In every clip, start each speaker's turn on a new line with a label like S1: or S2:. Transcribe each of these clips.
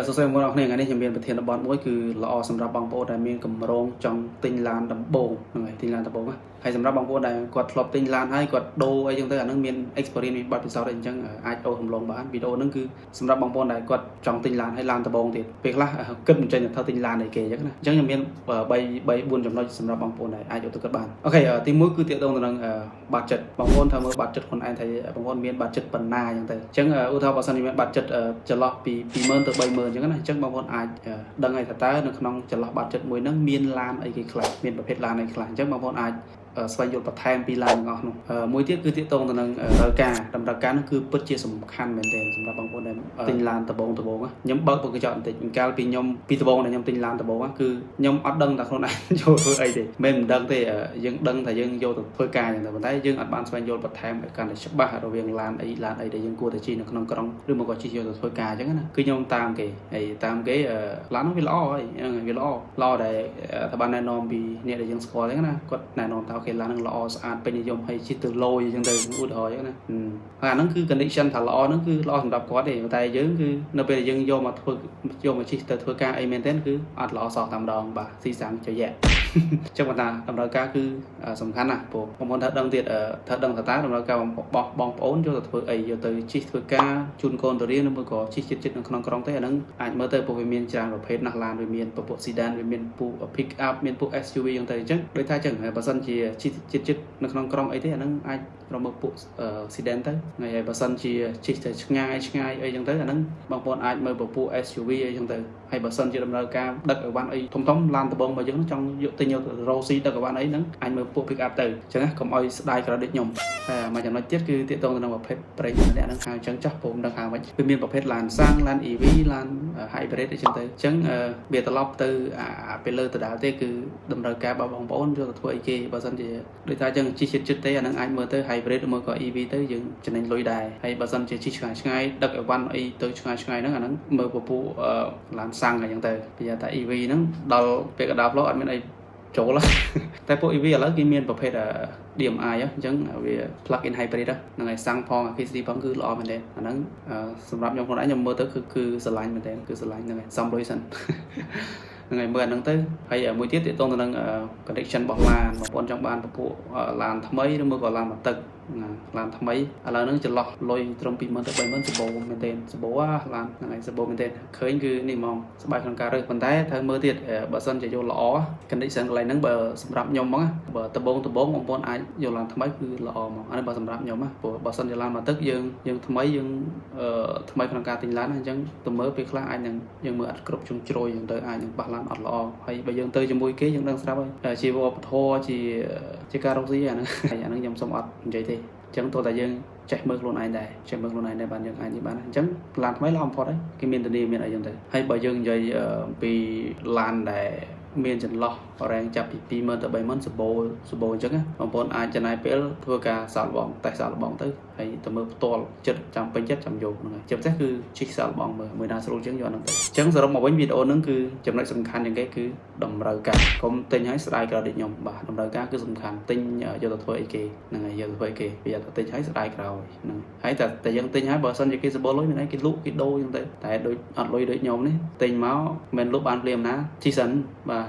S1: សួស្តីបងប្អូនថ្ងៃនេះខ្ញុំមានប្រធានបទមួយគឺល្អសម្រាប់បងប្អូនដែលមានកម្រងចង់ទិញឡានដំបូងហ្នឹងហើយទិញឡានដំបូងហើយសម្រាប់បងប្អូនដែលគាត់ធ្លាប់ទិញឡានហើយគាត់ដូរអីចឹងទៅអានឹងមាន experience មានបទពិសោធន៍អីអញ្ចឹងអាចអូសរំលងបានវីដេអូហ្នឹងគឺសម្រាប់បងប្អូនដែលគាត់ចង់ទិញឡានហើយឡានដំបូងទៀតពេលខ្លះគិតមិនចេញថាទិញឡានអីគេអញ្ចឹងណាអញ្ចឹងខ្ញុំមាន3 4ចំណុចសម្រាប់បងប្អូនដែលអាចយកទៅគិតបានអូខេទី1គឺទាក់ទងទៅនឹង budget បងប្អូនថាមើល budget ខ្លួនឯងថាបងប្អូនមាន budget ប៉ុណ្ណាអញ្ចឹងទៅអញ្ចឹងឧទាហរណ៍បើសិនជាមាន budget ចន្លោះពី 20,000 ទៅ 30,000 អញ្ចឹងណាអញ្ចឹងបងប្អូនអាចដឹងហើយថាតើនៅក្នុងចន្លោះ budget មួយហ្នឹងមានឡានអីគេខ្លះមានប្រភេទឡានអីខ្លះអញ្ចឹងបងប្អូនអាចស្វែងយល់បន្ថែមពីឡានទាំងអស់នោះមួយទៀតគឺទាក់ទងទៅនឹងតម្រូវការនោះគឺពិតជាសំខាន់មែនទែនសម្រាប់បងប្អូនដែលទិញឡានដំបូងខ្ញុំបើកកញ្ចក់បន្តិចកាលពីខ្ញុំពីដំបូងដែលខ្ញុំទិញឡានដំបូងគឺខ្ញុំអត់ដឹងថាខ្លួនឯងយកធ្វើអីទេមិនដឹងទេយើងដឹងថាយើងយកទៅធ្វើការយ៉ាងតែប៉ុន្តែយើងអត់បានស្វែងយល់បន្ថែមឲ្យកាន់តែច្បាស់រវាងឡានអីដែលយើងគួរតែជិះនៅក្នុងក្រុងឬមកក៏ជិះយកទៅធ្វើការអញ្ចឹងណាគឺខ្ញុំតាមគេហើយតាមគេឡាននោះវាល្អហើយវាល្អដែលថាបានណែនាំពីអ្នកដែលយើងស្គាល់អញ្ចឹងណាគាត់ណែនាំថាអូខេឡាននឹងល្អស្អាតពេញនិយមហើយជិះទៅលយអញ្ចឹងទៅឧទាហរណ៍អញ្ចឹងណាហើយអាហ្នឹងគឺ condition ថាល្អហ្នឹងគឺល្អសម្រាប់គាត់ទេតែយើងគឺនៅពេលដែលយើងយកមកជិះទៅធ្វើការអីមែនទេគឺអត់ល្អសោះតែម្ដងបាទស៊ីសាំងចយៈចឹងគាត់ថាតម្រូវការគឺសំខាន់ណាស់ព្រោះបងប្អូនថាដឹងទៀតថាដឹងថាតើតម្រូវការរបស់បងប្អូនយកទៅធ្វើអីយកទៅជិះធ្វើការជូនកូនទៅរៀនឬមួយក៏ជិះចិត្តនៅក្នុងក្រុងទេអាហ្នឹងអាចមើលទៅព្រោះវាមានច្រើនប្រភេទណាស់ឡានវាមានពពួក sedan វាមានពួក pick up មានពួក SUV អញ្ចឹងដូចថាអញ្ចឹងបើសិនជាជិះចិត្តនៅក្នុងក្រុងអីទេអាហ្នឹងអាចរកមើលពួក sedan ទៅហើយបើសិនជាជិះទៅឆ្ងាយអីអញ្ចឹងទៅអាហ្នឹងបងប្អូនអាចមើលពួក SUV អីអញ្ចឹងទៅហើយបើសិនជាដំណើរការដឹកអីវ៉ាន់អីធំឡានដំបងរបស់យើងចង់យកទៅរ៉ូស៊ីដឹកអីវ៉ាន់អីហ្នឹងអាចមើលពួក pick up ទៅអញ្ចឹងណាកុំឲ្យស្ដាយក្រដូចខ្ញុំហើយមួយចំណុចទៀតគឺទាក់ទងទៅនឹងប្រភេទប្រេងម្នាក់ហ្នឹងហៅអញ្ចឹងចាស់ព្រមដឹងហៅមិនវាមានប្រភេទឡានសាំងឡាន EV ឡាន hybrid អីចឹងទៅអញ្ចឹងវាត្រឡប់ទៅពេលលើទៅដល់ទេគឺតម្រូវការរបស់បងប្អូនយកទៅធ្វើអីគេបើសិនជាដូចថាអញ្ចឹងជិះចិត្តទេអាហ្នឹងអាចមើលទៅ hybrid ឬមកក៏ EV ទៅយើងចំណេញលុយដែរហើយបើសិនជាជិះឆ្ងាយដឹកអីវ៉ាន់អីទៅឆ្ងាយហ្នឹងអាហ្នឹងមើលពពួកឡានសាំងអញ្ចឹងទៅពីថា EV ហ្នឹងដល់ពេលកណ្ដាលផ្លូវអត់មានអីចូលតែពួក EV ឥឡូវគេមានប្រភេទ DMI អញ្ចឹងវា plug in hybrid ហ្នឹងហើយសាំងផង AKC ផងគឺល្អមែនទេអាហ្នឹងសម្រាប់ខ្ញុំខ្លួនឯងខ្ញុំមើលទៅគឺស្រឡាញ់មែនទេគឺស្រឡាញ់ហ្នឹងហើយសំលុយសិនហ្នឹងហើយមើលអាហ្នឹងទៅហើយមួយទៀតទាក់ទងទៅនឹង connection របស់ឡានបងប្អូនចង់បានពពួកឡានថ្មីឬមួយក៏ឡានមកទឹកឡានថ្មីឥឡូវហ្នឹងចន្លោះលុយត្រឹម 20,000 ទៅ 30,000 សម្បូរមែនទេសម្បូរឡានហ្នឹងហើយសម្បូរមែនទេឃើញគឺនេះហ្មងស្បែកក្នុងការរើសប៉ុន្តែត្រូវមើលទៀតបើសិនជាយកល្អ condition កន្លែងហ្នឹងបើសម្រាប់ខ្ញុំហ្មងបើដំបងបងប្អូនអាចយកឡានថ្មីគឺល្អហ្មងអានេះបើសម្រាប់ខ្ញុំណាព្រោះបើសិនជាឡានមកទឹកយើងថ្មីយើងថ្មីក្នុងការទិញឡានអញ្ចឹងទៅមើលពេលខ្លះអាចនឹងយើងមើលអត់គ្រប់ជ្រុងជ្រោយយើងទៅអាចនឹងបោះឡានអត់ល្អហើយបើយើងទៅជាមួយគេយើងដឹងស្រាប់ហើយជាវប្បធម៌ជាការរកស៊ីអាហ្នឹងខ្ញុំសុំអត់និយាយទេអញ្ចឹងទោះតែយើងចេះមើលខ្លួនឯងដែរបានយើងអាចនិយាយបានអញ្ចឹងឡានថ្មីល្អបំផុតហើយគេមានធានាមានអីចឹងទៅហើយបើយើងនិយាយពីឡានដែលមានចន្លោះរ៉េងចាប់ពី 20,000 ទៅ 30,000 សម្បូរអញ្ចឹងបងប្អូនអាចចំណាយពេលធ្វើការសាកល្បងតេស្តសាកល្បងទៅហើយទៅមើលផ្ទាល់ចិត្តចាំពេញចិត្តចាំយកហ្នឹងហើយជាពិសេសគឺជិះសាកល្បងមើលមួយណាស្រួលជាងយកហ្នឹងទៅអញ្ចឹងសរុបមកវិញវីដេអូហ្នឹងគឺចំណុចសំខាន់ជាងគេគឺតម្រូវការកុំទិញឲ្យស្ដាយក្រោយដូចខ្ញុំបាទតម្រូវការគឺសំខាន់ទិញយកទៅធ្វើអីគេហ្នឹងហើយយកទៅធ្វើអីគេវាអត់ទិញឲ្យស្ដាយក្រោយហ្នឹងហើយតែយើងទិញឲ្យបើសិនជាគេសម្បូរលុយមានអីគេលក់គេដូរអញ្ចឹងទៅតែដូចអត់លុយដូចខ្ញុំនេះទិញមកមិនលក់បានភ្លាមណាជិះសិនបាទ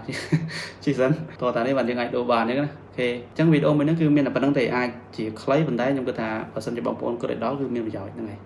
S1: ជិះសិនតោះតានេះបានយើងអាចដូរបានអញ្ចឹងណាអូខេអញ្ចឹងវីដេអូមួយហ្នឹងគឺមានតែប៉ុណ្្នឹងទេអាចជាខ្លីប៉ុន្តែខ្ញុំគិតថាបើសិនជាបងប្អូនគិតឲ្យដល់គឺមានប្រយោជន៍ហ្នឹងហើយ